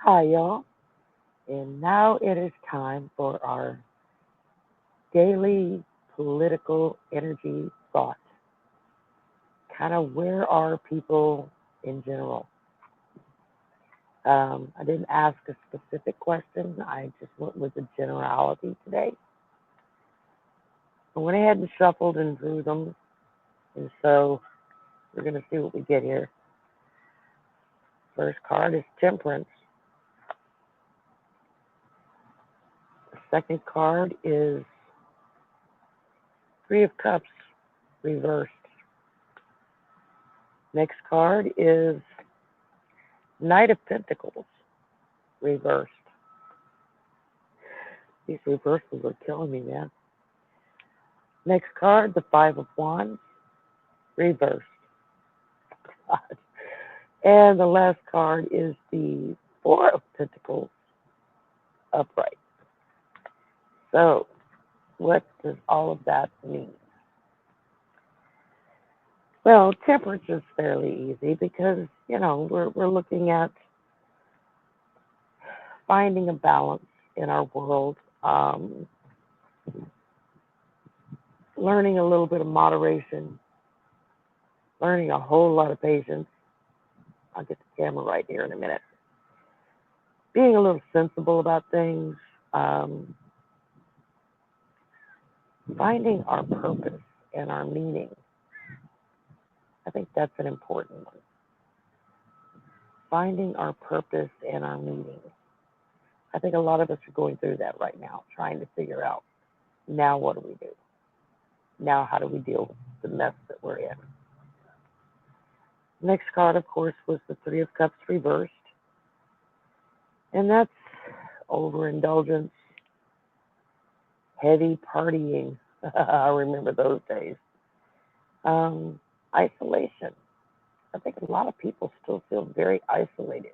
Hi, y'all. And now it is time for our daily political energy thought. Kind of where are people in general? I didn't ask a specific question. I just went with a generality today. I went ahead and shuffled and drew them. And so we're going to see what we get here. First card is Temperance. The second card is Three of Cups reversed. Next card is Knight of Pentacles reversed. These reversals are killing me, man. Next card, the Five of Wands reversed. God. And the last card is the Four of Pentacles upright. So, what does all of that mean? Well, temperance is fairly easy because, we're looking at finding a balance in our world, learning a little bit of moderation, learning a whole lot of patience. I'll get the camera right here in a minute. Being a little sensible about things, um, finding our purpose and our meaning. I think that's an important one. Finding our purpose and our meaning. I think a lot of us are going through that right now, trying to figure out now what do we do? Now how do we deal with the mess that we're in? Next card, of course, was the Three of Cups reversed. And that's overindulgence, heavy partying. I remember those days. Isolation. I think a lot of people still feel very isolated,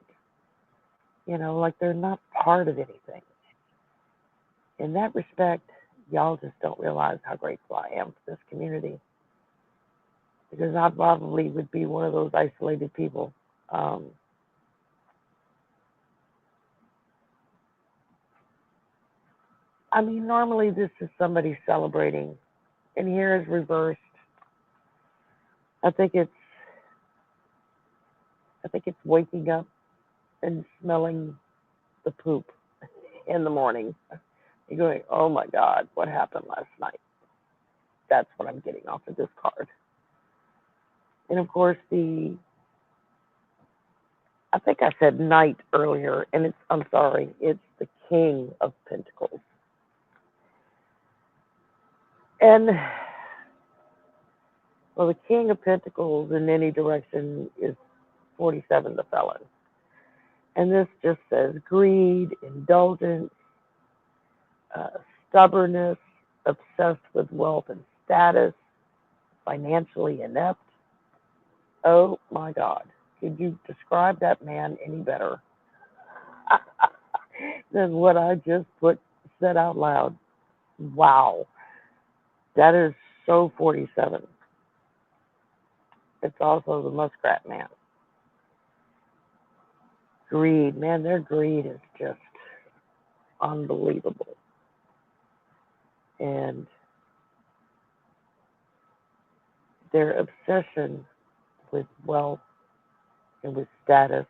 like they're not part of anything. In that respect, y'all just don't realize how grateful I am for this community because I probably would be one of those isolated people. Um, normally this is somebody celebrating, and here is reversed. I think it's I think it's waking up and smelling the poop in the morning. You're going, oh my God, what happened last night? That's what I'm getting off of this card. And of course, I think I said knight earlier, and I'm sorry, it's the King of Pentacles. And, well, the King of Pentacles in any direction is 47, the felon. And this just says greed, indulgence, uh, stubbornness, obsessed with wealth and status, financially inept. Oh my God. Could you describe that man any better than what I just said out loud? Wow. That is so 47. It's also the muskrat man. Greed, man, their greed is just unbelievable. And their obsession with wealth and with status,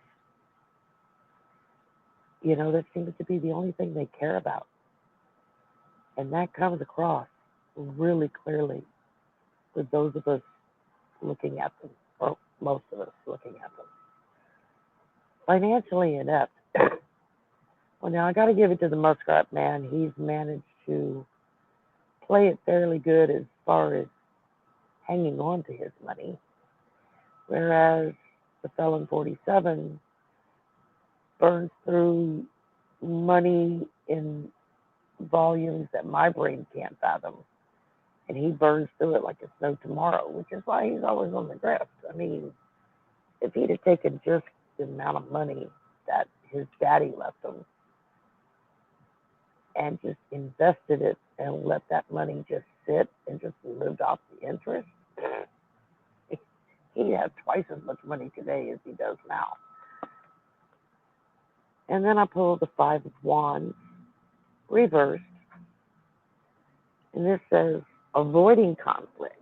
that seems to be the only thing they care about. And that comes across really clearly with those of us looking at them, or most of us looking at them. Financially inept. Well, now I got to give it to the muskrat man. He's managed to play it fairly good as far as hanging on to his money, whereas the felon 47 burns through money in volumes that my brain can't fathom. And he burns through it like it's no tomorrow, which is why he's always on the grift. If he'd have taken just the amount of money that his daddy left him and just invested it and let that money just sit and just lived off the interest, he'd have twice as much money today as he does now. And then I pulled the Five of Wands reversed, and this says avoiding conflict,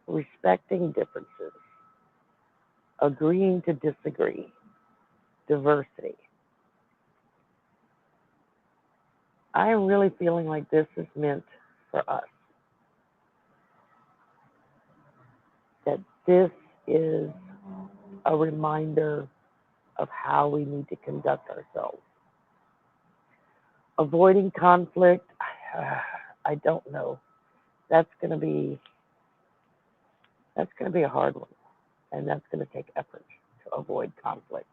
respecting differences, agreeing to disagree, diversity. I am really feeling like this is meant for us, that this is a reminder of how we need to conduct ourselves. Avoiding conflict, I don't know. That's going to be a hard one, and that's going to take effort to avoid conflict.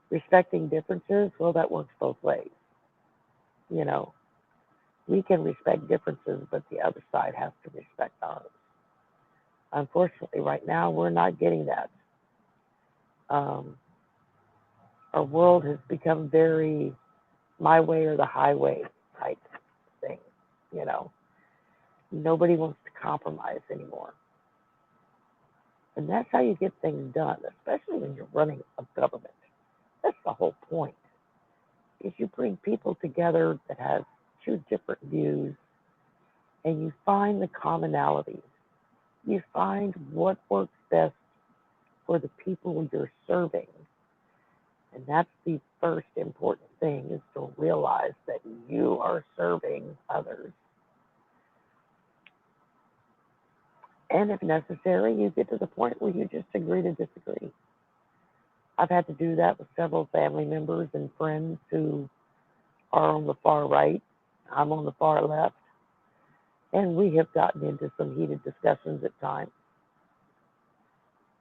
Respecting differences, well, that works both ways. You know, we can respect differences, but the other side has to respect ours. Unfortunately, right now, we're not getting that. Um, our world has become very my way or the highway type thing. You know, nobody wants to compromise anymore. And that's how you get things done, especially when you're running a government. That's the whole point. Is you bring people together that have two different views and you find the commonalities. You find what works best for the people you're serving. And that's the first important thing, is to realize that you are serving others. And if necessary, you get to the point where you just agree to disagree. I've had to do that with several family members and friends who are on the far right. I'm on the far left. And we have gotten into some heated discussions at times.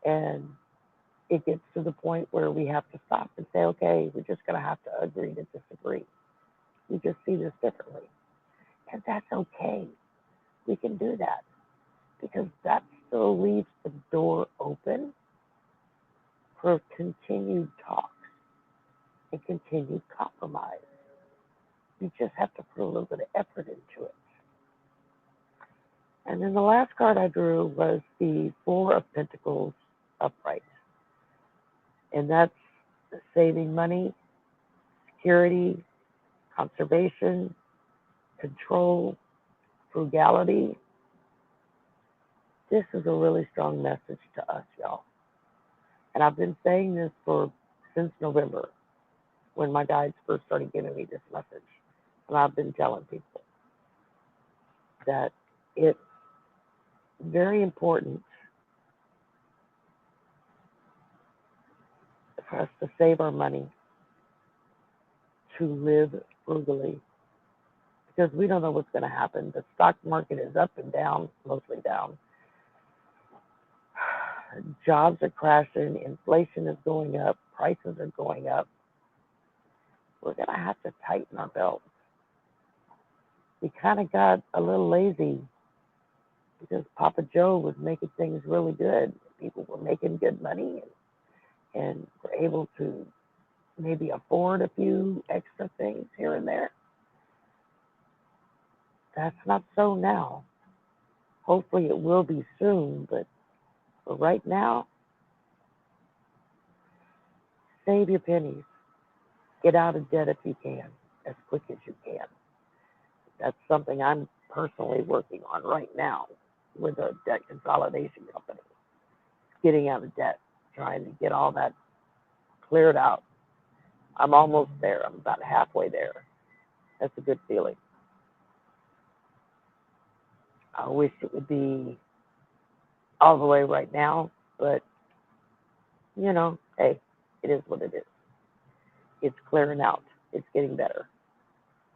And it gets to the point where we have to stop and say, okay, we're just going to have to agree to disagree. We just see this differently. And that's okay. We can do that because that still leaves the door open for continued talks and continued compromise. You just have to put a little bit of effort into it. And then the last card I drew was the Four of Pentacles upright. And that's saving money, security, conservation, control, frugality. This is a really strong message to us, y'all. And I've been saying this since November, when my guides first started giving me this message. And I've been telling people that it's very important for us to save our money, to live frugally, because we don't know what's going to happen. The stock market is up and down, mostly down. Jobs are crashing, inflation is going up, prices are going up. We're going to have to tighten our belts. We kind of got a little lazy because Papa Joe was making things really good. People were making good money and were able to maybe afford a few extra things here and there. That's not so now. Hopefully it will be soon, but for right now, save your pennies. Get out of debt if you can, as quick as you can. That's something I'm personally working on right now with a debt consolidation company. Getting out of debt, trying to get all that cleared out. I'm almost there. I'm about halfway there. That's a good feeling. I wish it would be all the way right now, but hey, it is what it is. It's clearing out. It's getting better.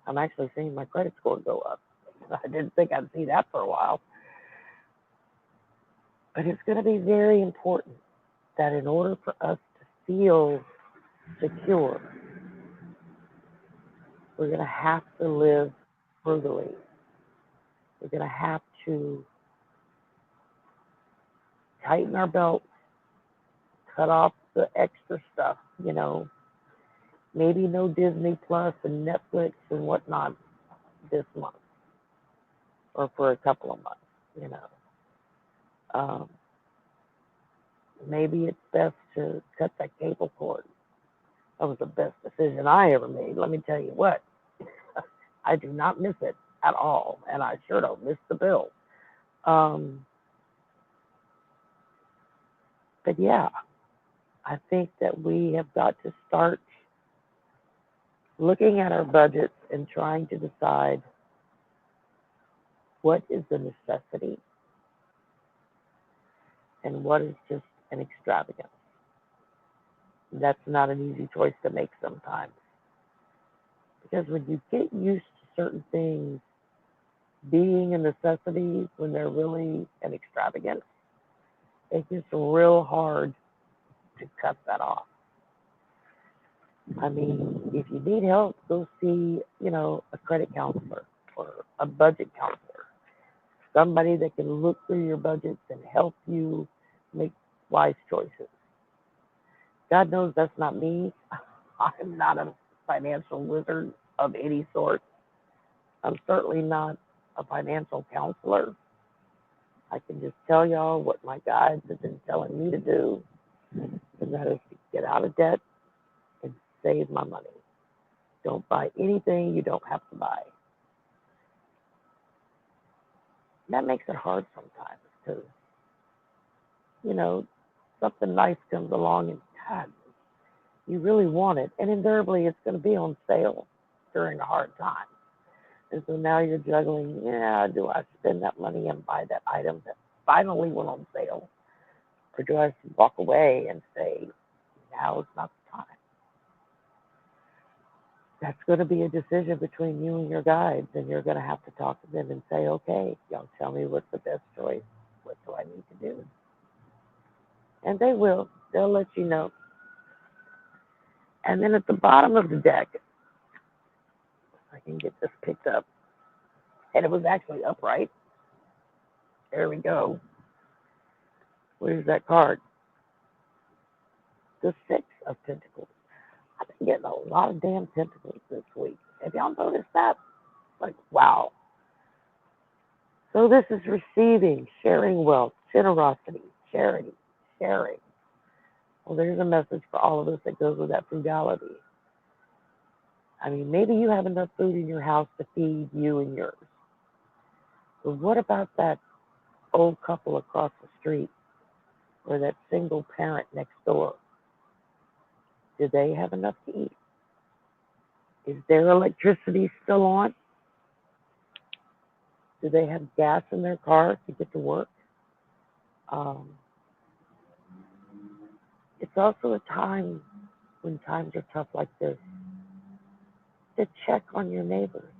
I'm actually seeing my credit score go up. I didn't think I'd see that for a while. But it's going to be very important that in order for us to feel secure, we're going to have to live frugally. We're going to have to tighten our belts, cut off the extra stuff, maybe no Disney Plus and Netflix and whatnot this month or for a couple of months. Maybe it's best to cut that cable cord That was the best decision I ever made. Let me tell you what, I do not miss it at all, and I sure don't miss the bill. Um, but yeah, I think that we have got to start looking at our budgets and trying to decide what is a necessity and what is just an extravagance. That's not an easy choice to make sometimes. Because when you get used to certain things being a necessity when they're really an extravagance, it gets real hard to cut that off. I mean, if you need help, go see, a credit counselor or a budget counselor, somebody that can look through your budgets and help you make wise choices. God knows that's not me. I'm not a financial wizard of any sort. I'm certainly not a financial counselor. I can just tell y'all what my guides have been telling me to do, and that is to get out of debt and save my money. Don't buy anything you don't have to buy. That makes it hard sometimes because, you know, something nice comes along and God, you really want it. And invariably, it's going to be on sale during a hard time. And so now you're juggling, yeah, do I spend that money and buy that item that finally went on sale? Or do I walk away and say, now is not the time? That's going to be a decision between you and your guides, and you're going to have to talk to them and say, okay, y'all tell me what's the best choice. What do I need to do? And they will. They'll let you know. And then at the bottom of the deck, if I can get this picked up, and it was actually upright. There we go. Where's that card? The Six of Pentacles. I've been getting a lot of damn tentacles this week. Have y'all noticed that? Like, wow. So this is receiving, sharing wealth, generosity, charity, sharing. Well, there's a message for all of us that goes with that frugality. I mean, maybe you have enough food in your house to feed you and yours. But what about that old couple across the street or that single parent next door? Do they have enough to eat? Is their electricity still on? Do they have gas in their car to get to work? Um, it's also a time when times are tough like this to check on your neighbors,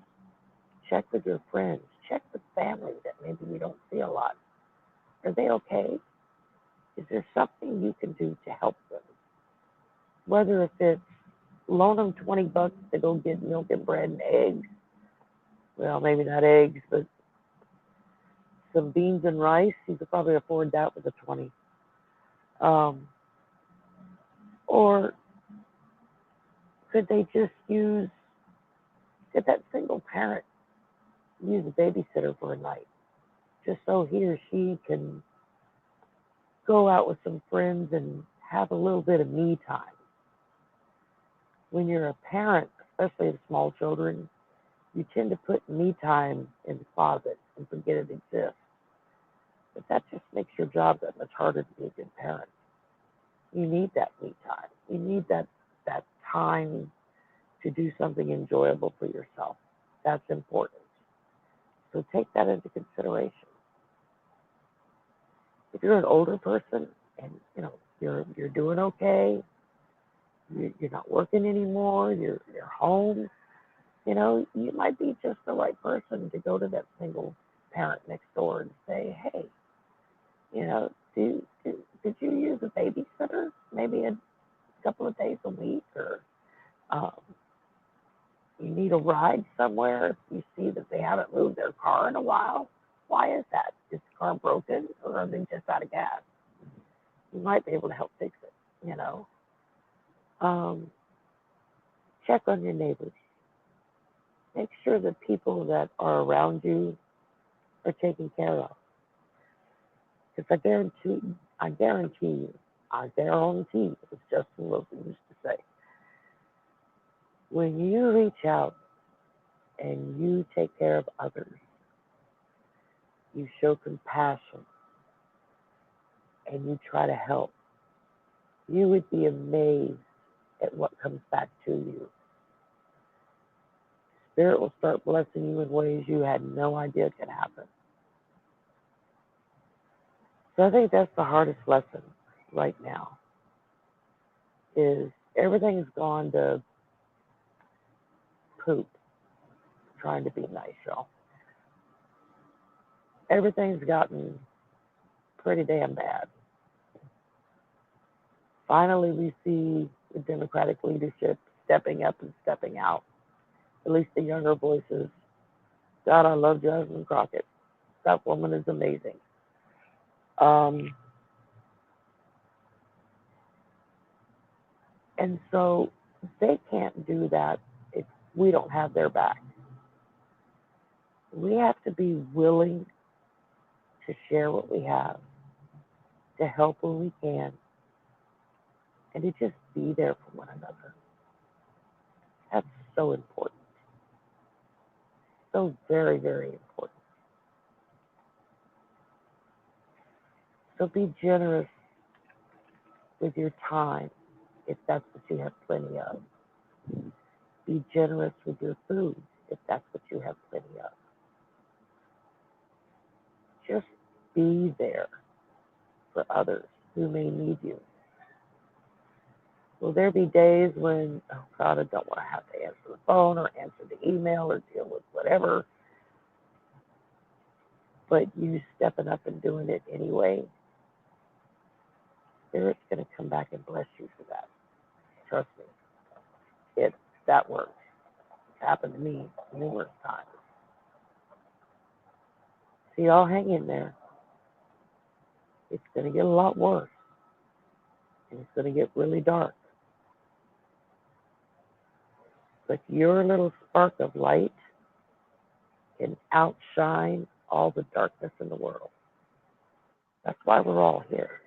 check with your friends, check with family that maybe you don't see a lot. Are they okay? Is there something you can do to help them? Whether if it's loan them $20 to go get milk and bread and eggs, well, maybe not eggs, but some beans and rice. You could probably afford that with a 20. Um, or could they just could that single parent use a babysitter for a night, just so he or she can go out with some friends and have a little bit of me time? When you're a parent, especially of small children, you tend to put me time in the closet and forget it exists. But that just makes your job that much harder to be a good parent. You need that me time. You need that time to do something enjoyable for yourself. That's important. So take that into consideration. If you're an older person and you're doing okay, you're not working anymore, you're home, you might be just the right person to go to that single parent next door and say, hey, did you use a babysitter maybe a couple of days a week, or um, you need a ride somewhere if you see that they haven't moved their car in a while? Why is that? Is the car broken or are they just out of gas? You might be able to help fix it, you know. Um, check on your neighbors. Make sure the people that are around you are taken care of. Because I guarantee you, it's Justin Wilson used to say, When you reach out and you take care of others, you show compassion, and you try to help, you would be amazed at what comes back to you. Spirit will start blessing you in ways you had no idea could happen. So I think that's the hardest lesson right now is everything's gone to poop trying to be nice, y'all. Everything's gotten pretty damn bad. Finally, we see the Democratic leadership stepping up and stepping out, at least the younger voices. God, I love Jasmine Crockett. That woman is amazing. Um, and so they can't do that if we don't have their back. We have to be willing to share what we have, to help when we can, and to just be there for one another. That's so important. So very, very important. So be generous with your time if that's what you have plenty of. Be generous with your food if that's what you have plenty of. Just be there for others who may need you. Will there be days when, oh God, I don't want to have to answer the phone or answer the email or deal with whatever, but you stepping up and doing it anyway, Spirit's going to come back and bless you for that. Trust me. That works. It's happened to me numerous times. So y'all hang in there. It's going to get a lot worse. And it's going to get really dark. But your little spark of light can outshine all the darkness in the world. That's why we're all here.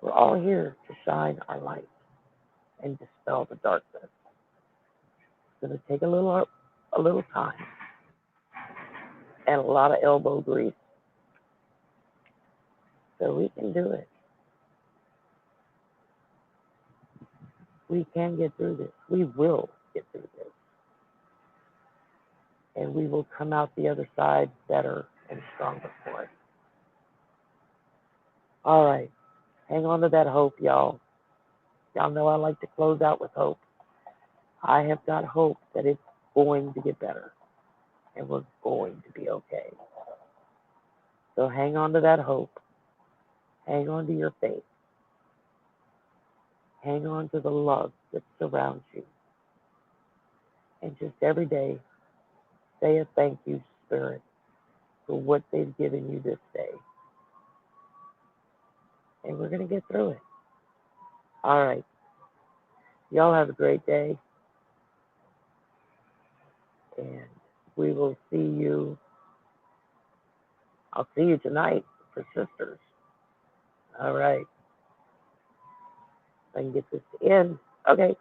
We're all here to shine our light and dispel the darkness. It's going to take a little time and a lot of elbow grease. So we can do it. We can get through this. We will get through this. And we will come out the other side better and stronger for it. All right. Hang on to that hope, y'all. Y'all know I like to close out with hope. I have got hope that it's going to get better and we're going to be okay. So hang on to that hope. Hang on to your faith. Hang on to the love that surrounds you. And just every day, say a thank you, Spirit, for what they've given you this day. And we're going to get through it. All right. Y'all have a great day. And we will see you. I'll see you tonight for Sisters. All right. I can get this in. Okay.